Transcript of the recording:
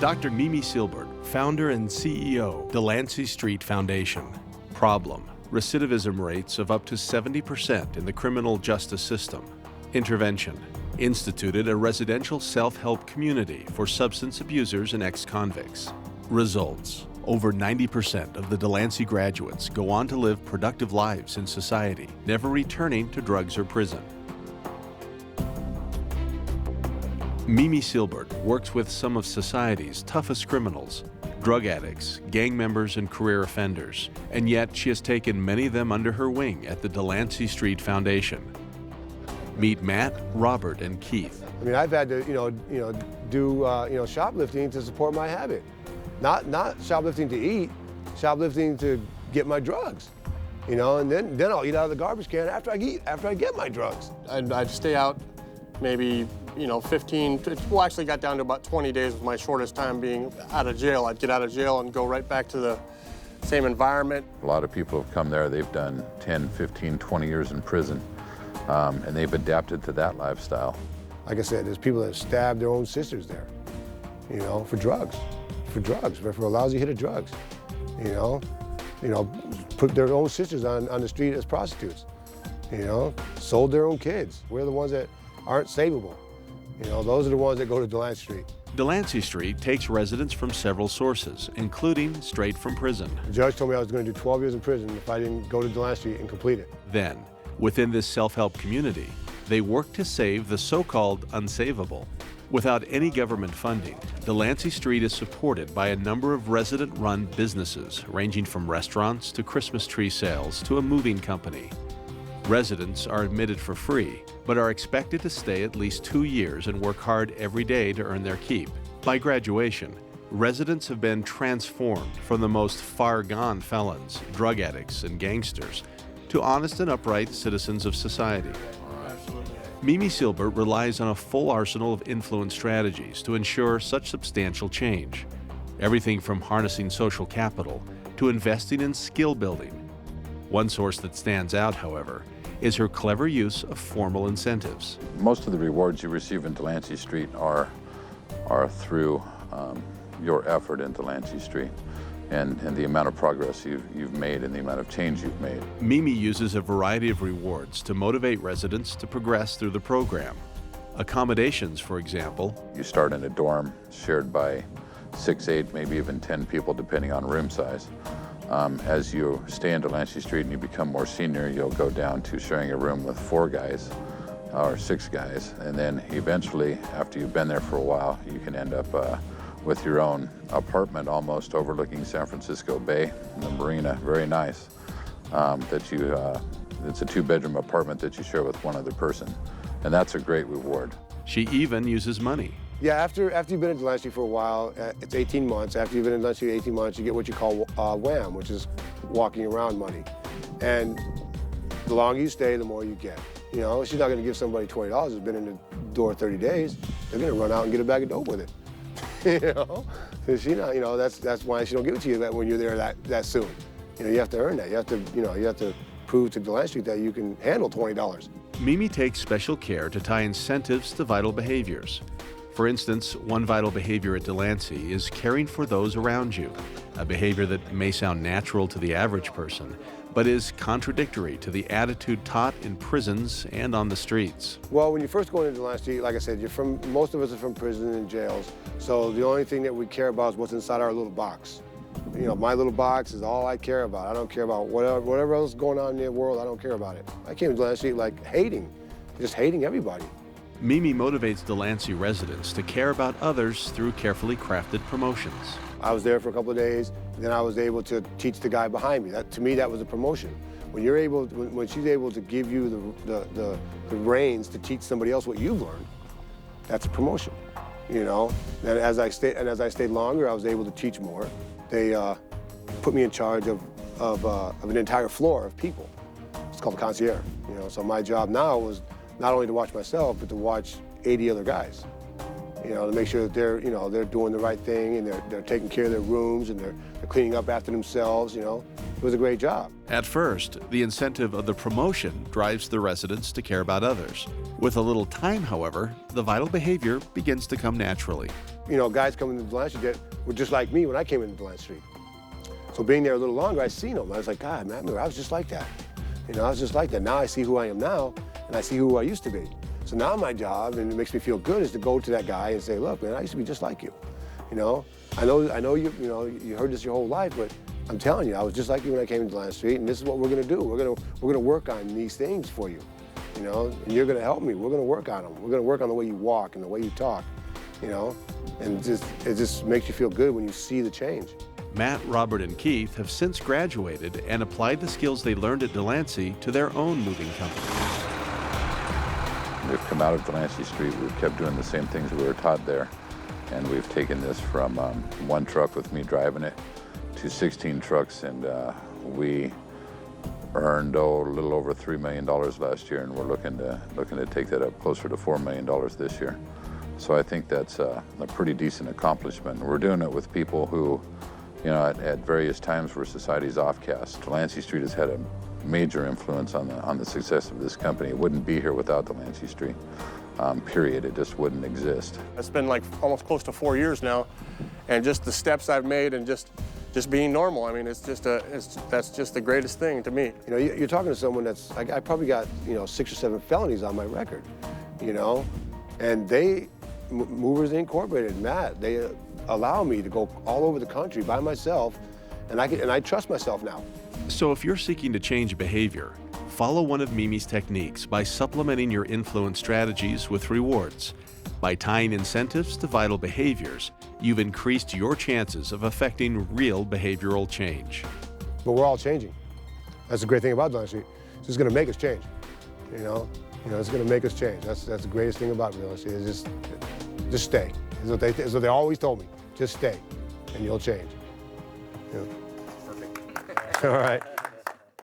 Dr. Mimi Silbert, founder and CEO, Delancey Street Foundation. Problem: recidivism rates of up to 70% in the criminal justice system. Intervention: instituted a residential self-help community for substance abusers and ex-convicts. Results: over 90% of the Delancey graduates go on to live productive lives in society, never returning to drugs or prison. Mimi Silbert works with some of society's toughest criminals, drug addicts, gang members, and career offenders, and yet she has taken many of them under her wing at the Delancey Street Foundation. Meet Matt, Robert, and Keith. I mean, I've had to, do shoplifting to support my habit. Not shoplifting to eat, shoplifting to get my drugs. And then I'll eat out of the garbage can after I get my drugs. I'd stay out maybe 15, well, actually got down to about 20 days with my shortest time being out of jail. I'd get out of jail and go right back to the same environment. A lot of people have come there, they've done 10, 15, 20 years in prison, and they've adapted to that lifestyle. Like I said, there's people that have stabbed their own sisters there, for drugs, for a lousy hit of drugs, put their own sisters on the street as prostitutes, sold their own kids. We're the ones that aren't savable. Those are the ones that go to Delancey Street. Delancey Street takes residents from several sources, including straight from prison. The judge told me I was going to do 12 years in prison if I didn't go to Delancey Street and complete it. Then, within this self-help community, they work to save the so-called unsavable. Without any government funding, Delancey Street is supported by a number of resident-run businesses, ranging from restaurants to Christmas tree sales to a moving company. Residents are admitted for free, but are expected to stay at least 2 years and work hard every day to earn their keep. By graduation, residents have been transformed from the most far-gone felons, drug addicts, and gangsters to honest and upright citizens of society. Mimi Silbert relies on a full arsenal of influence strategies to ensure such substantial change. Everything from harnessing social capital to investing in skill building. One source that stands out, however, is her clever use of formal incentives. Most of the rewards you receive in Delancey Street are through your effort in Delancey Street and the amount of progress you've made and the amount of change you've made. Mimi uses a variety of rewards to motivate residents to progress through the program. Accommodations, for example. You start in a dorm shared by 6, 8, maybe even 10 people, depending on room size. As you stay in Delancey Street and you become more senior, you'll go down to sharing a room with 4 guys or 6 guys. And then eventually, after you've been there for a while, you can end up with your own apartment almost overlooking San Francisco Bay and the marina. Very nice. It's a 2-bedroom apartment that you share with one other person. And that's a great reward. She even uses money. Yeah, after you've been in Delancey for a while, it's 18 months. After you've been in Delancey 18 months, you get what you call WAM, which is walking around money. And the longer you stay, the more you get. She's not going to give somebody $20 who's been in the door 30 days. They're going to run out and get a bag of dope with it. So that's why she don't give it to you when you're there that soon. You have to earn that. You have to prove to Delancey Street that you can handle $20. Mimi takes special care to tie incentives to vital behaviors. For instance, one vital behavior at Delancey is caring for those around you, a behavior that may sound natural to the average person, but is contradictory to the attitude taught in prisons and on the streets. Well, when you first go into Delancey, like I said, most of us are from prison and jails, so the only thing that we care about is what's inside our little box. My little box is all I care about. I don't care about whatever else is going on in the world. I don't care about it. I came to Delancey just hating everybody. Mimi motivates Delancey residents to care about others through carefully crafted promotions. I was there for a couple of days, and then I was able to teach the guy behind me. To me, that was a promotion. When she's able to give you the reins to teach somebody else what you've learned, that's a promotion. And as I stayed longer, I was able to teach more. They put me in charge of an entire floor of people. It's called the concierge. So my job now was not only to watch myself, but to watch 80 other guys. To make sure that they're doing the right thing and they're taking care of their rooms and they're cleaning up after themselves. It was a great job. At first, the incentive of the promotion drives the residents to care about others. With a little time, however, the vital behavior begins to come naturally. You know, guys coming to Delancey Street that were just like me when I came into Delancey Street. So being there a little longer, I seen them. I was like, God, man, I was just like that. You know, I was just like that. Now I see who I am now, and I see who I used to be. So now my job, and it makes me feel good, is to go to that guy and say, look, man, I used to be just like you. You know, I know you heard this your whole life, but I'm telling you, I was just like you when I came to Delancey Street, and this is what we're gonna do. We're gonna work on these things for you, you know, and you're gonna help me. We're gonna work on them. We're gonna work on the way you walk and the way you talk, you know, and it just makes you feel good when you see the change. Matt, Robert, and Keith have since graduated and applied the skills they learned at Delancey to their own moving companies. We've come out of Delancey Street, we've kept doing the same things we were taught there, and we've taken this from one truck with me driving it to 16 trucks, and we earned a little over $3 million last year, and we're looking to take that up closer to $4 million this year. So I think that's a pretty decent accomplishment. We're doing it with people who, you know, at various times were society's offcasts. Delancey Street has had a major influence on the success of this company. It wouldn't be here without Delancey Street, period. It just wouldn't exist. It's been like almost close to 4 years now, and just the steps I've made and just being normal. I mean, that's just the greatest thing to me. You know, you're talking to someone that's, I probably got, you know, 6 or 7 felonies on my record, you know, and they, Movers Incorporated, Matt, they allow me to go all over the country by myself, and I trust myself now. So if you're seeking to change behavior, follow one of Mimi's techniques by supplementing your influence strategies with rewards. By tying incentives to vital behaviors, you've increased your chances of affecting real behavioral change. But we're all changing. That's the great thing about Delancey. It's just going to make us change. You know, it's going to make us change. That's the greatest thing about Delancey. Is just stay. Is what they always told me. Just stay, and you'll change. Yeah. Perfect. All right.